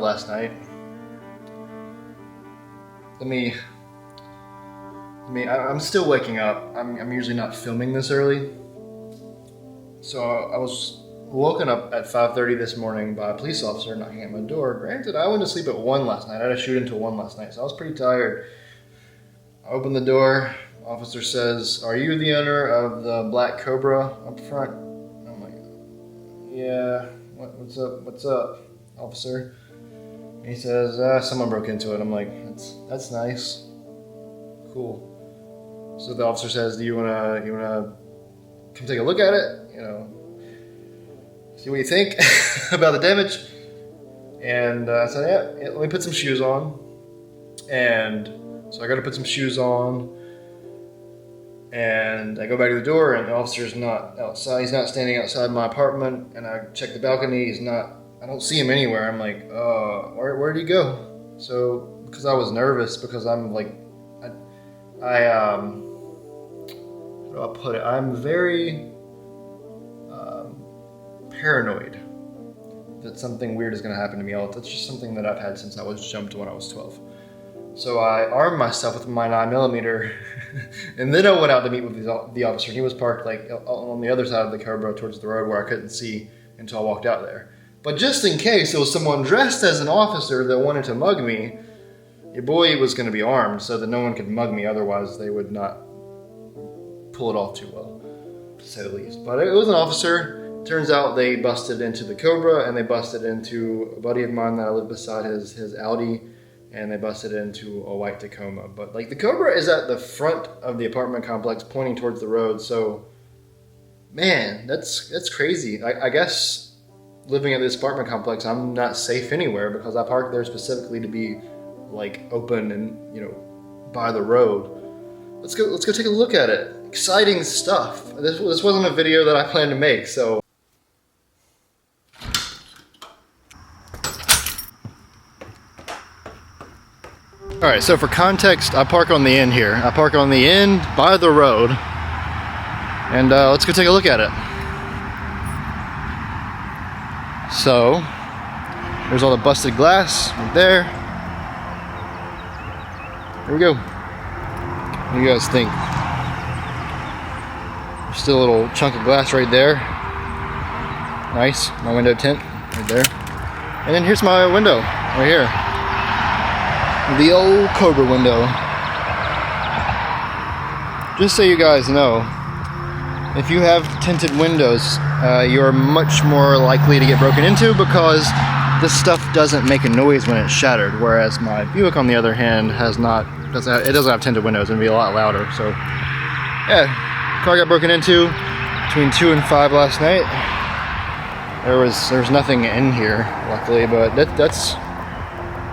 last night. I'm still waking up. I'm usually not filming this early. So I was woken up at 5:30 this morning by a police officer knocking at my door. Granted, I went to sleep at 1 last night. I had a shoot until 1 last night, so I was pretty tired. I opened the door. Officer says, "Are you the owner of the black Cobra up front?" I'm like, "Yeah, what's up, officer?" He says, "Someone broke into it." I'm like, that's nice. Cool. So the officer says, "Do you wanna come take a look at it? See what you think about the damage?" And I said, yeah, let me put some shoes on. And so I got to put some shoes on. And I go back to the door, and the officer's not outside. He's not standing outside my apartment. And I check the balcony. I don't see him anywhere. I'm like, where did he go? So, because I was nervous, because I'm like, how do I put it? I'm very paranoid that something weird is going to happen to me. That's just something that I've had since I was jumped when I was 12. So I armed myself with my 9mm, and then I went out to meet with the officer. He was parked like on the other side of the Cobra towards the road where I couldn't see until I walked out there. But just in case it was someone dressed as an officer that wanted to mug me, your boy was going to be armed so that no one could mug me. Otherwise, they would not pull it off too well, to say the least. But it was an officer. Turns out they busted into the Cobra, and they busted into a buddy of mine that I lived beside his Audi, and they busted into a white Tacoma. But like the Cobra is at the front of the apartment complex pointing towards the road. So man, that's crazy. I guess living at this apartment complex, I'm not safe anywhere because I parked there specifically to be like open and by the road. Let's go take a look at it. Exciting stuff. This wasn't a video that I planned to make, so. Alright, so for context, I park on the end here. I park on the end by the road. And let's go take a look at it. So, there's all the busted glass right there. Here we go. What do you guys think? There's still a little chunk of glass right there. Nice. My window tint right there. And then here's my window right here. The old Cobra window. Just so you guys know, if you have tinted windows, you're much more likely to get broken into because this stuff doesn't make a noise when it's shattered. Whereas my Buick, on the other hand, doesn't have tinted windows. It'd be a lot louder. So, yeah, car got broken into between 2 and 5 last night. There was nothing in here, luckily, but that's.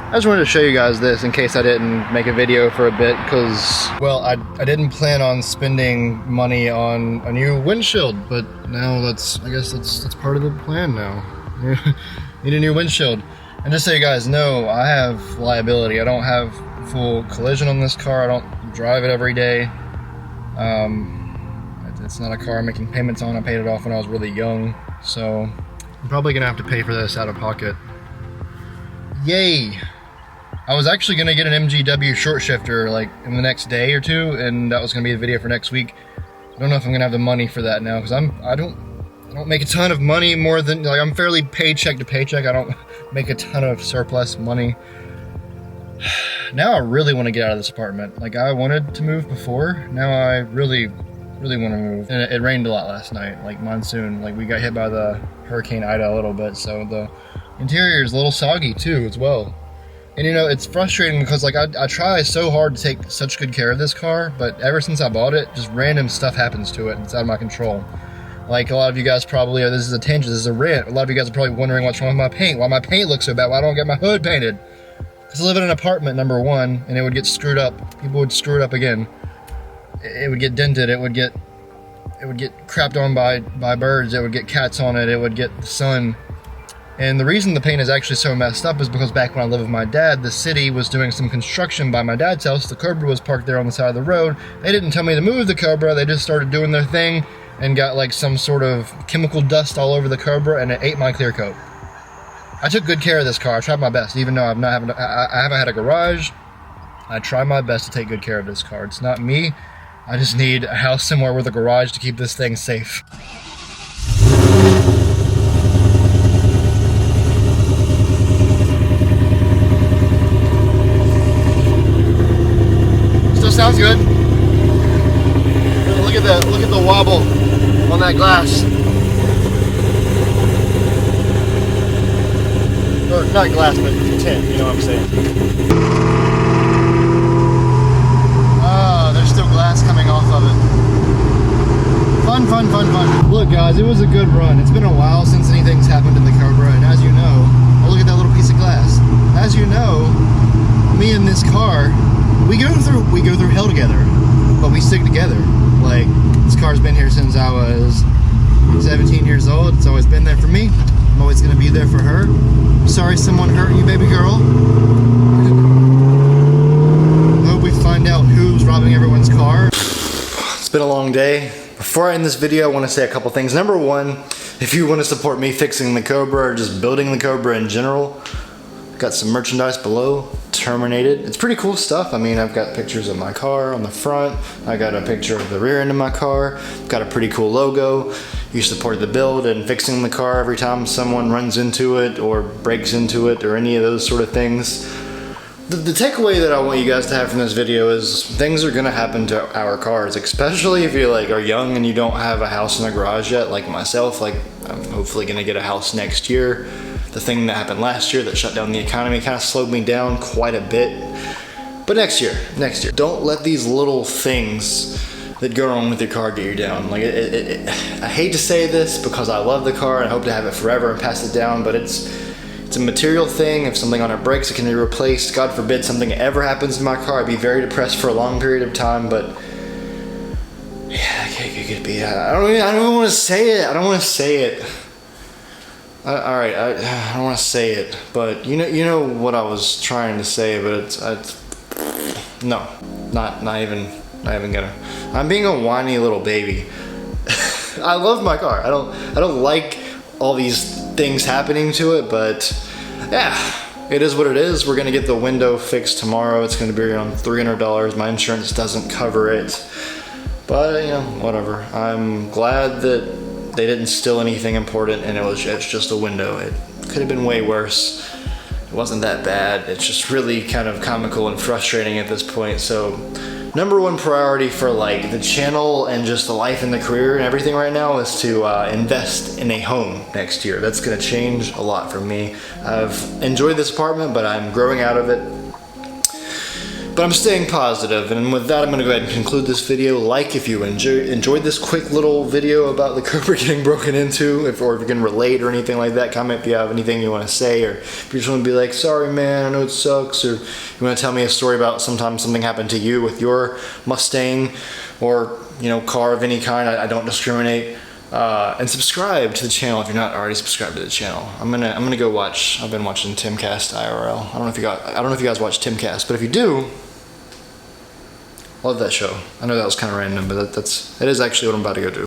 I just wanted to show you guys this in case I didn't make a video for a bit because, well, I didn't plan on spending money on a new windshield, but now I guess that's part of the plan now. Need a new windshield. And just so you guys know, I have liability. I don't have full collision on this car. I don't drive it every day. It's not a car I'm making payments on. I paid it off when I was really young, so I'm probably gonna have to pay for this out of pocket. Yay! I was actually gonna get an MGW short shifter like in the next day or two, and that was gonna be the video for next week. I don't know if I'm gonna have the money for that now because I don't make a ton of money, more than like I'm fairly paycheck to paycheck. I don't make a ton of surplus money. Now I really want to get out of this apartment. Like I wanted to move before. Now I really want to move. And it rained a lot last night, like monsoon. Like we got hit by the Hurricane Ida a little bit, so the interior is a little soggy too as well. And it's frustrating because like I try so hard to take such good care of this car, but ever since I bought it, just random stuff happens to it and it's out of my control. Like a lot of you guys probably, this is a tangent, this is a rant, a lot of you guys are probably wondering what's wrong with my paint, why my paint looks so bad, why I don't get my hood painted. Because I live in an apartment, number one, and it would get screwed up. People would screw it up again. It would get dented, it would get crapped on by birds, it would get cats on it, it would get the sun. And the reason the paint is actually so messed up is because back when I lived with my dad, the city was doing some construction by my dad's house. The Cobra was parked there on the side of the road. They didn't tell me to move the Cobra, they just started doing their thing and got like some sort of chemical dust all over the Cobra, and it ate my clear coat. I took good care of this car. I tried my best, even though I haven't had a garage. I try my best to take good care of this car. It's not me. I just need a house somewhere with a garage to keep this thing safe. Still sounds good. Look at the wobble on that glass. Or not glass, but tint, you know what I'm saying. There's still glass coming off of it. Fun, fun, fun, fun. Look guys, it was a good run. It's been a while since anything's happened in the Cobra, and as you know, oh, look at that little piece of glass. As you know, me and this car, we go through hell together, but we stick together. Like, this car's been here since I was 17 years old. It's always been there for me. I'm always gonna be there for her. I'm sorry someone hurt you, baby girl. I hope we find out who's robbing everyone's car. It's been a long day. Before I end this video, I want to say a couple things. Number one, if you want to support me fixing the Cobra or just building the Cobra in general, I've got some merchandise below. Terminated. It's pretty cool stuff. I mean, I've got pictures of my car on the front. I got a picture of the rear end of my car. I've got a pretty cool logo. You support the build and fixing the car every time someone runs into it or breaks into it or any of those sort of things. The takeaway that I want you guys to have from this video is things are gonna happen to our cars, especially if you are young and you don't have a house in a garage yet, like myself. Like, I'm hopefully gonna get a house next year. The thing that happened last year that shut down the economy kind of slowed me down quite a bit. But next year. Don't let these little things that go wrong with your car get you down. Like, I hate to say this because I love the car and I hope to have it forever and pass it down, but it's a material thing. If something on it breaks, it can be replaced. God forbid something ever happens to my car, I'd be very depressed for a long period of time, but yeah, it could be. I don't even want to say it. I don't want to say it. All right, I don't want to say it, but you know what I was trying to say, but no, not even gonna. I'm being a whiny little baby. I love my car. I don't like all these things happening to it, but yeah, it is what it is. We're gonna get the window fixed tomorrow. It's gonna be around $300. My insurance doesn't cover it, but you know, whatever. I'm glad that they didn't steal anything important, and it's just a window. It could have been way worse. It wasn't that bad. It's just really kind of comical and frustrating at this point. So number one priority for like the channel and just the life and the career and everything right now is to invest in a home next year. That's gonna change a lot for me. I've enjoyed this apartment, but I'm growing out of it. But I'm staying positive, and with that I'm going to go ahead and conclude this video. Like if you enjoyed this quick little video about the Cobra getting broken into, or if you can relate or anything like that. Comment if you have anything you want to say, or if you just want to be like, sorry man, I know it sucks, or you want to tell me a story about sometimes something happened to you with your Mustang, or car of any kind. I don't discriminate. And subscribe to the channel if you're not already subscribed to the channel. I'm gonna go watch. I've been watching Timcast IRL. I don't know if you guys watch Timcast, but if you do, love that show. I know that was kind of random, but it is actually what I'm about to go do.